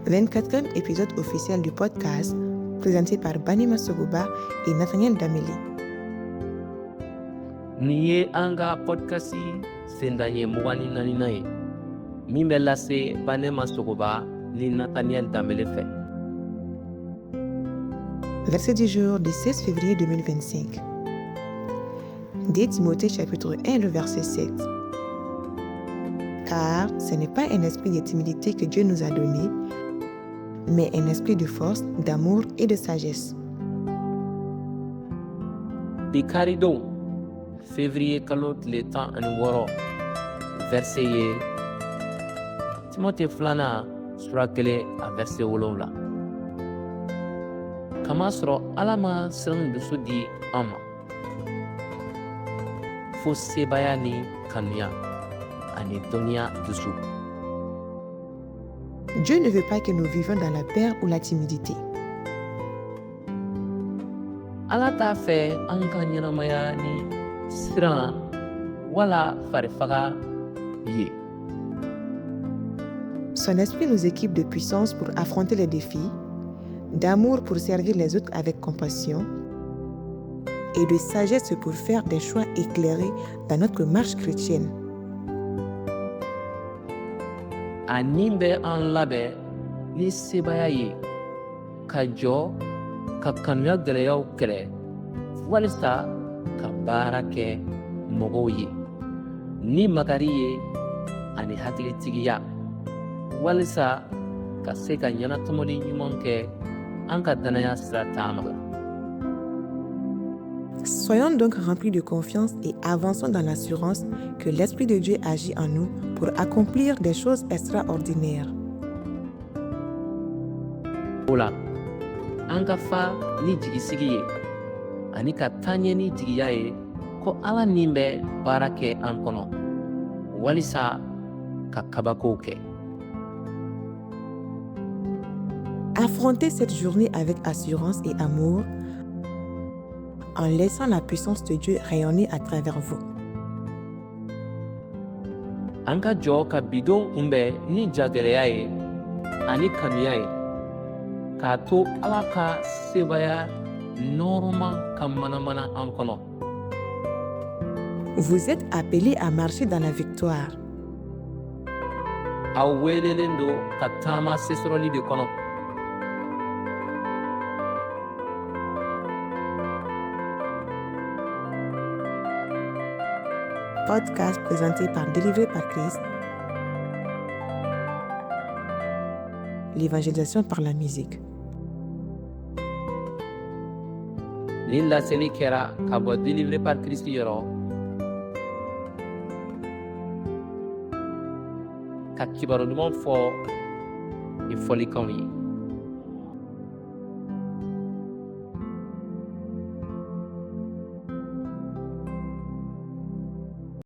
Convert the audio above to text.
24e épisode officiel du podcast présenté par Banima Sogoba et Nathaniel Dameli. Niye anga podcasti sendanye mugani naninaye. Mimbe lase Banima Sogoba ni Nathaniel Dameli fait. Verset du jour du 16 février 2025. 2 Timothée chapitre 1, le verset 7. Car ce n'est pas un esprit de timidité que Dieu nous a donné, mais un esprit de force, d'amour et de sagesse. Bikarido, février kalot le temps en woro, verset ye. Timothée flana sura kele a verset wolowla. Kama sɔrɔ Ala ma siran dusu di an ma. Fo sebaya ni kanuya ani dɔnniya dusu. Dieu ne veut pas que nous vivions dans la peur ou la timidité. Ala t'a fɛ an ka ɲɛnamaya ni siran wala farifaga ye. Son esprit nous équipe de puissance pour affronter les défis, d'amour pour servir les autres avec compassion et de sagesse pour faire des choix éclairés dans notre marche chrétienne. Ani bɛ an labɛn ni sebaya ye ka jɔ ka kanuya gɛlɛyaw kɛlɛ walisa ka baara kɛ mɔgɔw ye ni makari ye ani hakilitigiya walisa ka se ka ɲɛnatɔmɔli ɲuman kɛ an ka danaya sira taama la. Soyons donc remplis de confiance et avançons dans l'assurance que l'Esprit de Dieu agit en nous pour accomplir des choses extraordinaires. O la an ka fa ni jigisigi ye ani ka taaɲɛ ni jigiya ye ko Ala nin bɛ baara kɛ an kɔnɔ walisa ka kabakow kɛ. Affrontez cette journée avec assurance et amour en laissant la puissance de Dieu rayonner à travers vous. An ka jɔ ka bidon kunbɛn ni jagɛlɛya ye ani kanuya ye k'a to Ala ka sebaya nɔrɔma ka manamana an kɔnɔ. Vous êtes appelés à marcher dans la victoire. Aw welelen do ka taama sesɔrɔli de kɔnɔ. Podcast présenté par Délivré par Christ. L'évangélisation par la musique. Ni laseli kɛra ka bɔ Délivré par Christ yɔrɔ ka kibaru ɲuman fɔ ni fɔlikanw ye.